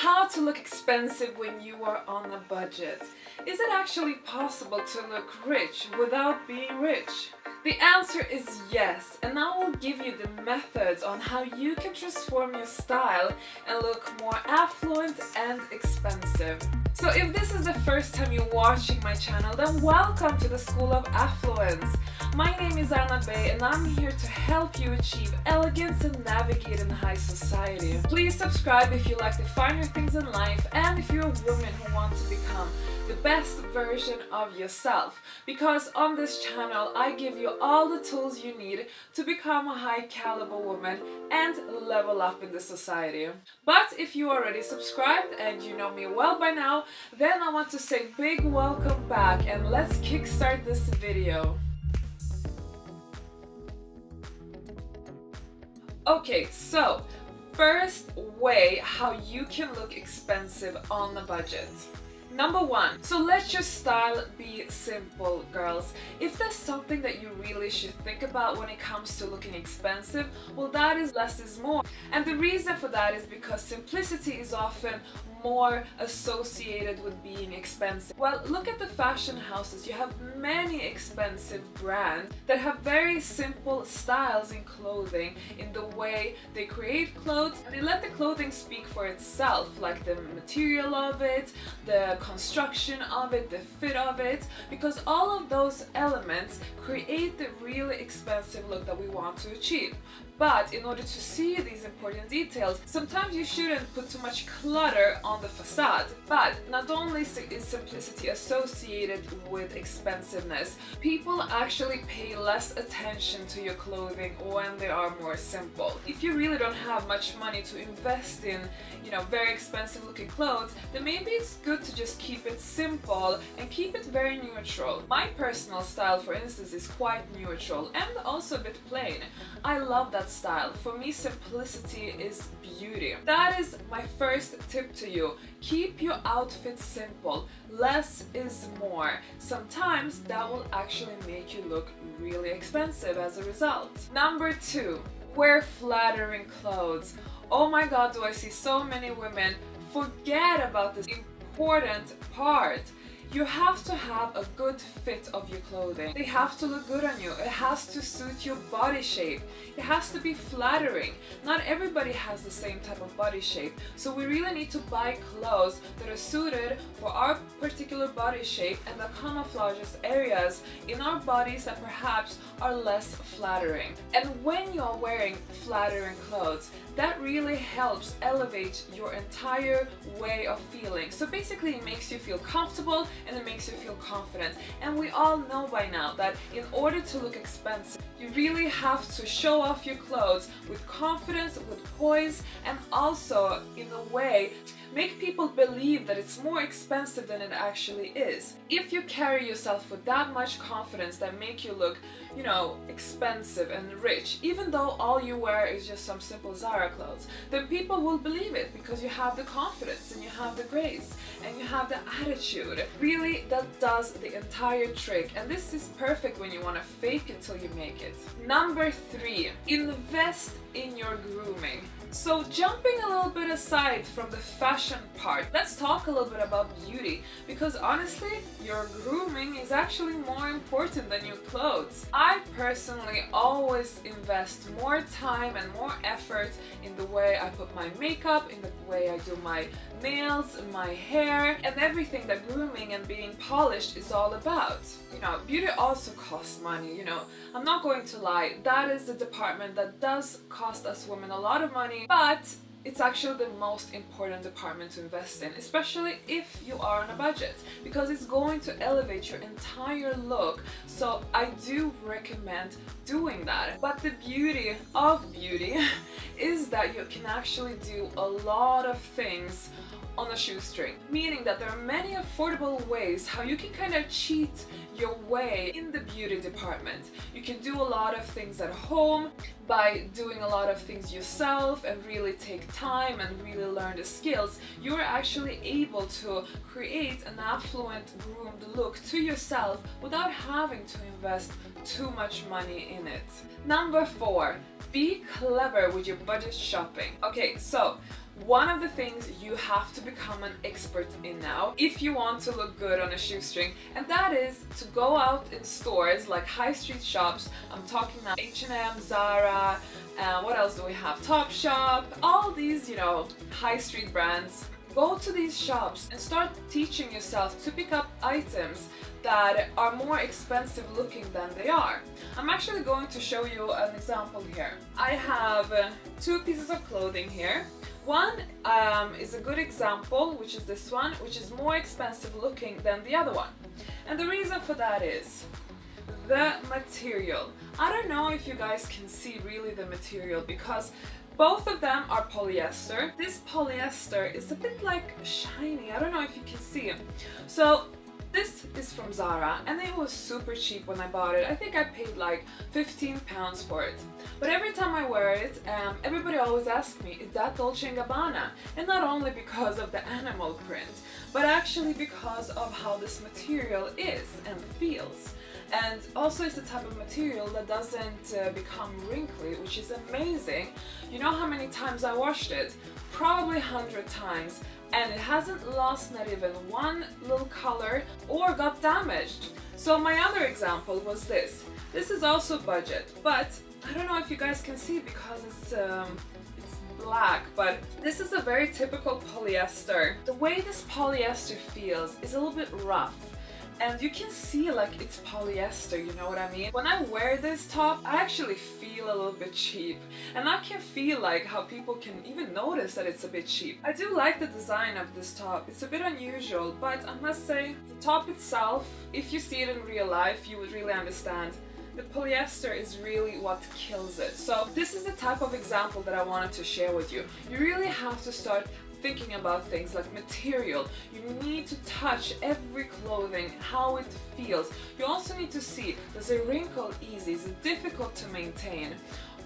How to look expensive when you are on a budget. Is it actually possible to look rich without being rich? The answer is yes, and I will give you the methods on how you can transform your style and look more affluent and expensive. So if this is the first time you're watching my channel, then welcome to the School of Affluence. My name is Anna Bay and I'm here to help you achieve elegance and navigate in high society. Please subscribe if you like the finer things in life and if you're a woman who wants to become the best version of yourself, because on this channel I give you all the tools you need to become a high caliber woman and level up in the society. But if you already subscribed and you know me well by now, then I want to say big welcome back and let's kickstart this video. Okay, so first way how you can look expensive on a budget. Number one, so let your style be simple, girls. If there's something that you really should think about when it comes to looking expensive, well, that is less is more. And the reason for that is because simplicity is often more associated with being expensive. Well, look at the fashion houses. You have many expensive brands that have very simple styles in clothing, in the way they create clothes, and they let the clothing speak for itself, like the material of it, the construction of it, the fit of it, because all of those elements create the really expensive look that we want to achieve. But in order to see these important details, sometimes you shouldn't put too much clutter on the facade. But not only is simplicity associated with expensiveness, people actually pay less attention to your clothing when they are more simple. If you really don't have much money to invest in, very expensive looking clothes, then maybe it's good to just keep it simple and keep it very neutral. My personal style, for instance, is quite neutral and also a bit plain. I love that style. For me, simplicity is beauty. That is my first tip to you. Keep your outfit simple. Less is more. Sometimes that will actually make you look really expensive as a result. Number two, wear flattering clothes. Oh my god, do I see so many women forget about this important part. You have to have a good fit of your clothing. They have to look good on you. It has to suit your body shape. It has to be flattering. Not everybody has the same type of body shape. So we really need to buy clothes that are suited for our particular body shape and that camouflages areas in our bodies that perhaps are less flattering. And when you're wearing flattering clothes, that really helps elevate your entire way of feeling. So basically it makes you feel comfortable and it makes you feel confident. And we all know by now that in order to look expensive, you really have to show off your clothes with confidence, with poise, and also in a way make people believe that it's more expensive than it actually is. If you carry yourself with that much confidence that make you look, expensive and rich, even though all you wear is just some simple Zara clothes, then people will believe it because you have the confidence and you have the grace and you have the attitude. Really, that does the entire trick, and this is perfect when you want to fake it till you make it. Number three, invest in your grooming. So jumping a little bit aside from the fashion part, let's talk a little bit about beauty, because honestly, your grooming is actually more important than your clothes. I personally always invest more time and more effort in the way I put my makeup, in the way I do my nails, my hair, and everything that grooming and being polished is all about. Beauty also costs money, I'm not going to lie, that is the department that does cost us women a lot of money, but it's actually the most important department to invest in, especially if you are on a budget, because it's going to elevate your entire look. So I do recommend doing that. But the beauty of beauty is that you can actually do a lot of things on a shoestring, meaning that there are many affordable ways how you can kind of cheat your way in the beauty department. You can do a lot of things at home by doing a lot of things yourself and really take time and really learn the skills. You're actually able to create an affluent, groomed look to yourself without having to invest too much money in it. Number 4, be clever with your budget shopping. Okay, so one of the things you have to become an expert in now if you want to look good on a shoestring, and that is to go out in stores like high street shops. I'm talking now H&M, Zara, what else do we have? Topshop, all these, you know, high street brands. Go to these shops and start teaching yourself to pick up items that are more expensive looking than they are. I'm actually going to show you an example here. I have two pieces of clothing here. One is a good example, which is this one, which is more expensive looking than the other one. And the reason for that is the material. I don't know if you guys can see really the material because both of them are polyester. This polyester is a bit like shiny. I don't know if you can see it. So this is from Zara and it was super cheap when I bought it. I think I paid like 15 pounds for it. But every time I wear it, everybody always asks me, is that Dolce & Gabbana? And not only because of the animal print, but actually because of how this material is and feels. And also it's the type of material that doesn't become wrinkly, which is amazing. You know how many times I washed it? Probably 100 times. And it hasn't lost not even one little color or got damaged. So my other example was this. This is also budget, but I don't know if you guys can see because it's black, but this is a very typical polyester. The way this polyester feels is a little bit rough. And you can see like it's polyester, you know what I mean? When I wear this top, I actually feel a little bit cheap. And I can feel like how people can even notice that it's a bit cheap. I do like the design of this top. It's a bit unusual, but I must say, the top itself, if you see it in real life, you would really understand. The polyester is really what kills it. So this is the type of example that I wanted to share with you. You really have to start thinking about things like material. You need to touch every clothing, how it feels. You also need to see, does it wrinkle easy? Is it difficult to maintain?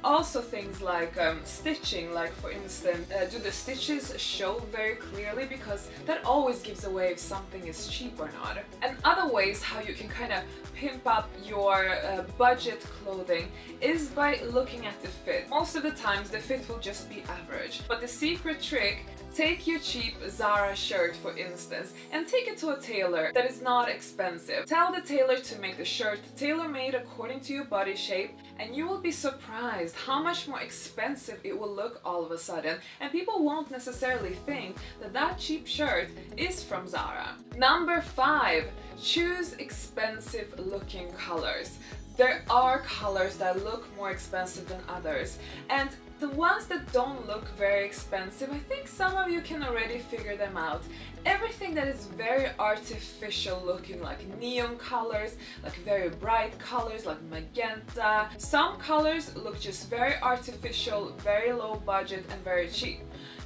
Also things like stitching, like for instance, do the stitches show very clearly? Because that always gives away if something is cheap or not. And other ways how you can kind of pimp up your budget clothing is by looking at the fit. Most of the times the fit will just be average. But the secret trick, take your cheap Zara shirt for instance and take it to a tailor that is not expensive. Tell the tailor to make the shirt tailor-made according to your body shape, and you will be surprised how much more expensive it will look all of a sudden, and people won't necessarily think that that cheap shirt is from Zara. Number 5, choose expensive looking colors. There are colors that look more expensive than others, and the ones that don't look very expensive, I think some of you can already figure them out. Everything that is very artificial looking, like neon colors, like very bright colors, like magenta. Some colors look just very artificial, very low budget and very cheap.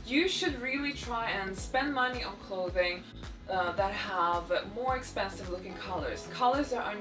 You should really try and spend money on clothing that have more expensive looking colors. Colors that are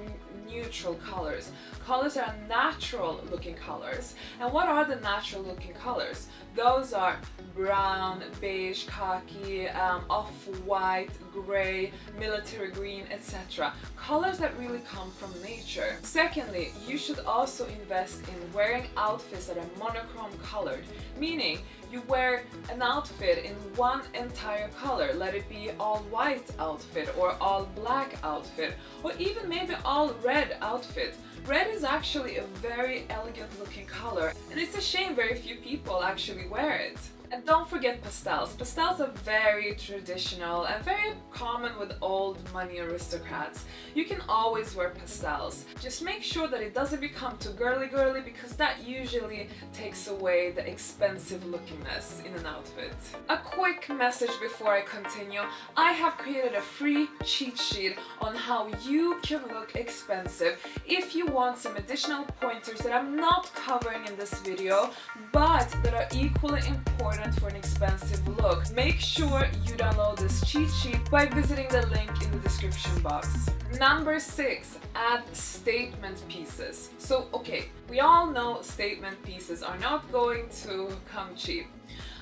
neutral colors. Colors are natural looking colors. And what are the natural looking colors? Those are brown, beige, khaki, off-white, gray, military green, etc. Colors that really come from nature. Secondly, you should also invest in wearing outfits that are monochrome colored, meaning you wear an outfit in one entire color. Let it be all white outfit or all black outfit or even maybe all red outfit. Red is actually a very elegant looking color, and it's a shame very few people actually wear it. And don't forget pastels. Pastels are very traditional and very common with old money aristocrats. You can always wear pastels. Just make sure that it doesn't become too girly because that usually takes away the expensive lookingness in an outfit. A quick message before I continue. I have created a free cheat sheet on how you can look expensive if you want some additional pointers that I'm not covering in this video, but that are equally important for an expensive look. Make sure you download this cheat sheet by visiting the link in the description box. Number 6, add statement pieces. So, okay, we all know statement pieces are not going to come cheap.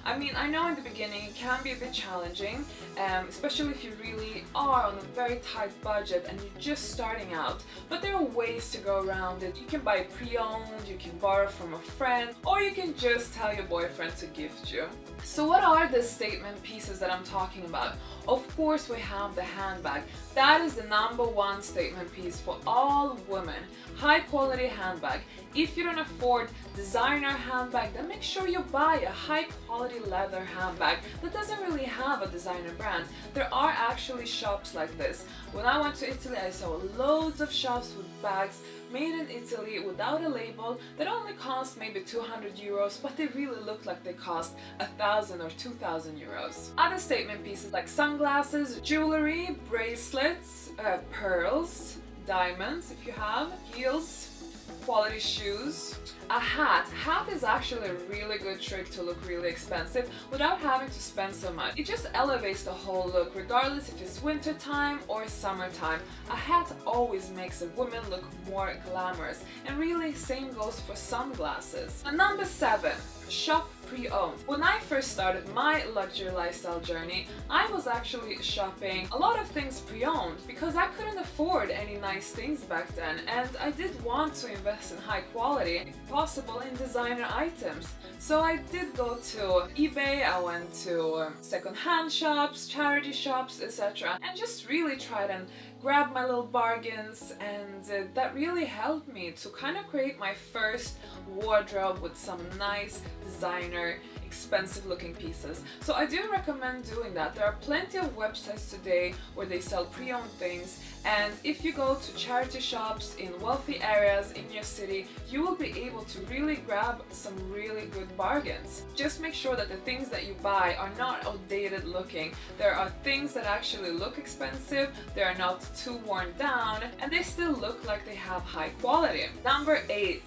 I mean, I know in the beginning it can be a bit challenging, especially if you really are on a very tight budget and you're just starting out, but there are ways to go around it. You can buy pre-owned, you can borrow from a friend, or you can just tell your boyfriend to gift you. So what are the statement pieces that I'm talking about? Of course we have the handbag. That is the number one statement piece for all women. High quality handbag. If you don't afford designer handbag, then make sure you buy a high quality leather handbag that doesn't really have a designer brand. There are actually shops like this. When I went to Italy, I saw loads of shops with bags made in Italy without a label that only cost maybe 200 euros, but they really look like they cost 1,000 or 2,000 euros. Other statement pieces like sunglasses, jewelry, bracelets, pearls, diamonds if you have, heels, quality shoes. A hat. Hat is actually a really good trick to look really expensive without having to spend so much. It just elevates the whole look regardless if it's winter time or summertime. A hat always makes a woman look more glamorous, and really same goes for sunglasses. And number 7, shop pre-owned. When I first started my luxury lifestyle journey, I was actually shopping a lot of things pre-owned because I couldn't afford any nice things back then, and I did want to invest in high quality, if possible in designer items. So I did go to eBay, I went to second-hand shops, charity shops, etc. and just really tried and grab my little bargains, and that really helped me to kind of create my first wardrobe with some nice designer expensive looking pieces. So I do recommend doing that. There are plenty of websites today where they sell pre-owned things, and if you go to charity shops in wealthy areas in your city, you will be able to really grab some really good bargains. Just make sure that the things that you buy are not outdated looking. There are things that actually look expensive, they are not too worn down, and they still look like they have high quality. Number 8.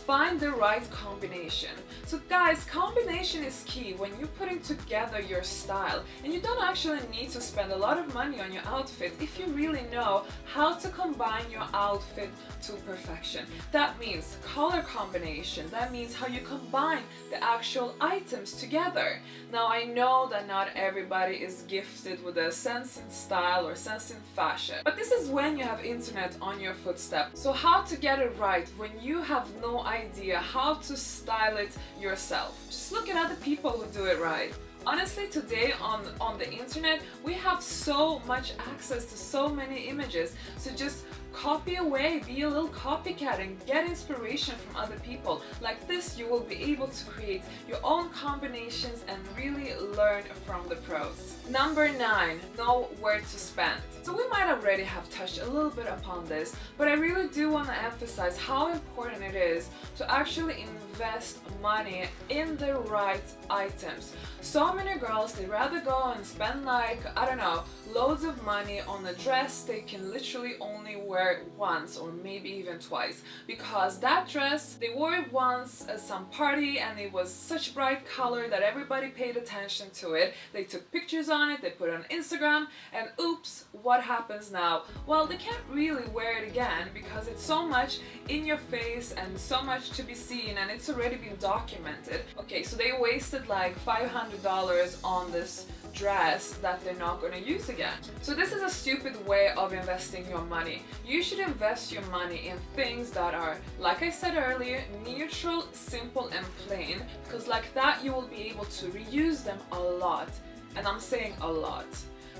Find the right combination. So guys, combination is key when you're putting together your style, and you don't actually need to spend a lot of money on your outfit if you really know how to combine your outfit to perfection. That means color combination, that means how you combine the actual items together. Now I know that not everybody is gifted with a sense in style or sense in fashion, but this is when you have internet on your footstep. So how to get it right when you have no idea how to style it yourself. Just look at other people who do it right. Honestly, today on the internet, we have so much access to so many images, so just copy away, be a little copycat and get inspiration from other people. Like this, you will be able to create your own combinations and really learn from the pros. Number 9, know where to spend. So we might already have touched a little bit upon this, but I really do want to emphasize how important it is to actually invest money in the right items. So many girls, they rather go and spend like, I don't know, loads of money on a dress they can literally only wear once or maybe even twice, because that dress, they wore it once at some party and it was such bright color that everybody paid attention to it. They took pictures on it, they put it on Instagram, and oops, what happens now? Well, they can't really wear it again because it's so much in your face and so much to be seen, and it's already been documented. Okay, so they wasted like $500 on this dress that they're not going to use again. So this is a stupid way of investing your money. You should invest your money in things that are, like I said earlier, neutral, simple and plain, because like that you will be able to reuse them a lot. And I'm saying a lot,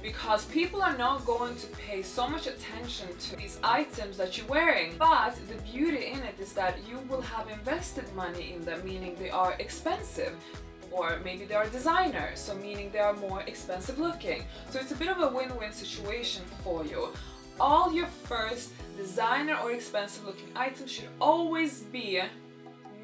because people are not going to pay so much attention to these items that you're wearing. But the beauty in it is that you will have invested money in them, meaning they are expensive. Or maybe they are designer, so meaning they are more expensive looking. So it's a bit of a win-win situation for you. All your first designer or expensive looking items should always be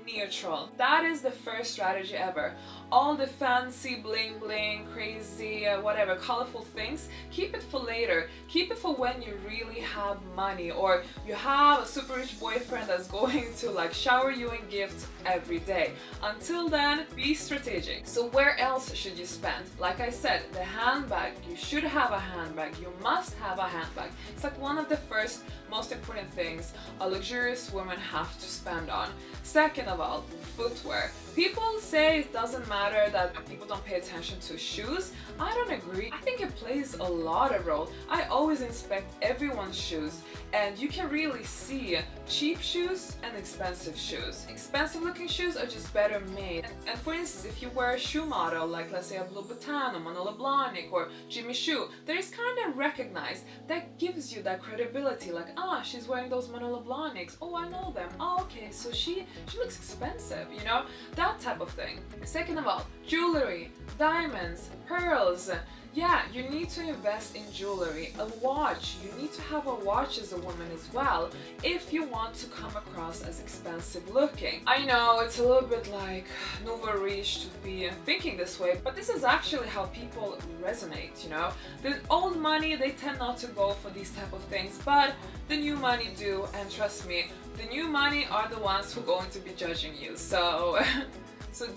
neutral. That is the first strategy ever. All the fancy bling bling, crazy whatever, colorful things, keep it for later. Keep it for when you really have money, or you have a super rich boyfriend that's going to like shower you in gifts every day. Until then, be strategic. So where else should you spend? Like I said, the handbag. You should have a handbag. You must have a handbag. It's like one of the first most important things a luxurious woman have to spend on. Second of all, footwear. People say it doesn't matter that people don't pay attention to shoes. I don't agree. I think it plays a lot of role. I always inspect everyone's shoes, and you can really see cheap shoes and expensive shoes. Expensive looking shoes are just better made. And for instance, if you wear a shoe model, like let's say a Louboutin or Manolo Blahnik or Jimmy Choo, there is kind of recognized. That gives you that credibility, like, ah, she's wearing those Manolo Blahniks. Oh, I know them. Oh, okay, so she looks expensive, you know? That type of thing. Second of all, jewelry, diamonds, pearls. Yeah, you need to invest in jewelry. A watch. You need to have a watch as a woman as well if you want to come across as expensive looking. I know it's a little bit like nouveau riche to be thinking this way, but this is actually how people resonate, you know? The old money, they tend not to go for these type of things, but the new money do, and trust me, the new money are the ones who are going to be judging you. So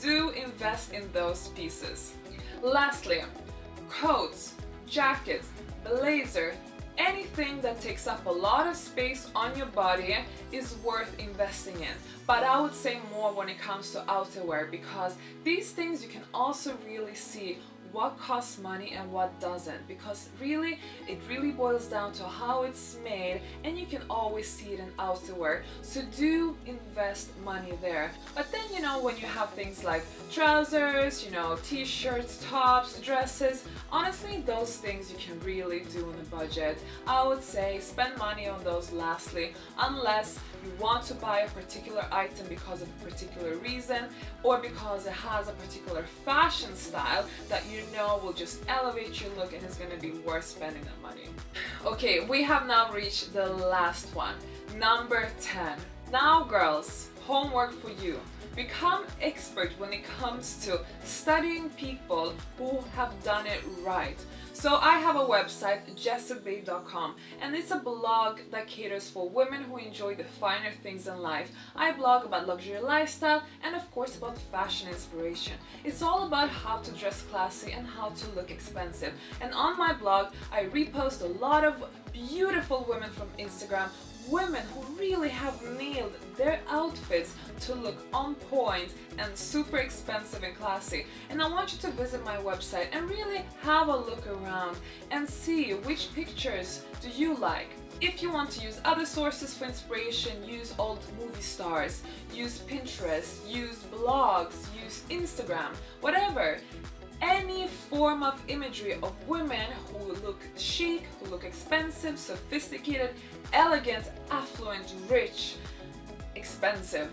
do invest in those pieces. Lastly, coats, jackets, blazer, anything that takes up a lot of space on your body is worth investing in. But I would say more when it comes to outerwear, because these things you can also really see what costs money and what doesn't, because it really boils down to how it's made, and you can always see it in outerwear. So do invest money there. But then, you know, when you have things like trousers, you know, t-shirts, tops, dresses, honestly, those things you can really do on a budget. I would say spend money on those lastly, unless you want to buy a particular item because of a particular reason, or because it has a particular fashion style that you know will just elevate your look and is going to be worth spending that money. Okay, we have now reached the last one, number 10. Now girls, homework for you. Become expert when it comes to studying people who have done it right. So I have a website, jessetbabe.com, and it's a blog that caters for women who enjoy the finer things in life. I blog about luxury lifestyle and of course about fashion inspiration. It's all about how to dress classy and how to look expensive. And on my blog, I repost a lot of beautiful women from Instagram, women who really have nailed their outfits to look on point and super expensive and classy. And I want you to visit my website and really have a look around and see which pictures do you like. If you want to use other sources for inspiration, use old movie stars, use Pinterest, use blogs, use Instagram, whatever. Any form of imagery of women who look chic, who look expensive, sophisticated, elegant, affluent, rich, expensive.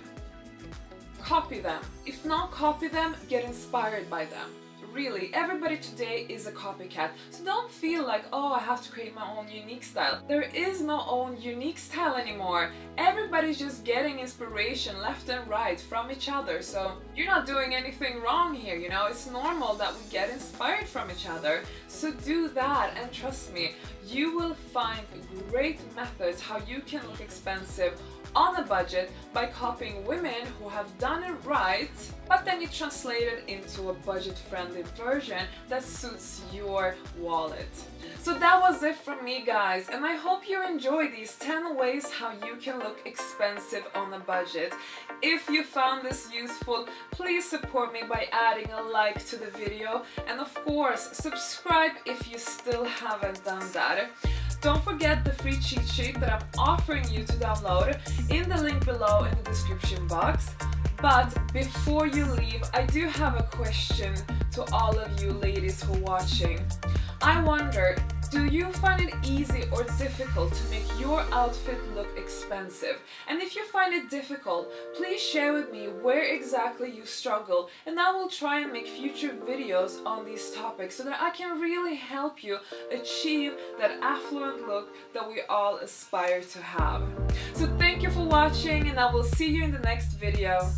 Copy them. If not copy them, get inspired by them. Really, everybody today is a copycat. So don't feel like, oh, I have to create my own unique style. There is no own unique style anymore. Everybody's just getting inspiration left and right from each other. So you're not doing anything wrong here, you know? It's normal that we get inspired from each other. So do that, and trust me, you will find great methods how you can look expensive on a budget by copying women who have done it right, but then you translate it into a budget-friendly version that suits your wallet. So that was it from me, guys, and I hope you enjoy these 10 ways how you can look expensive on a budget. If you found this useful, please support me by adding a like to the video, and of course, subscribe if you still haven't done that. Don't forget the free cheat sheet that I'm offering you to download in the link below in the description box. But before you leave, I do have a question to all of you ladies who are watching. I wonder, do you find it easy or difficult to make your outfit look expensive? And if you find it difficult, please share with me where exactly you struggle, and I will try and make future videos on these topics so that I can really help you achieve that affluent look that we all aspire to have. So thank you for watching, and I will see you in the next video.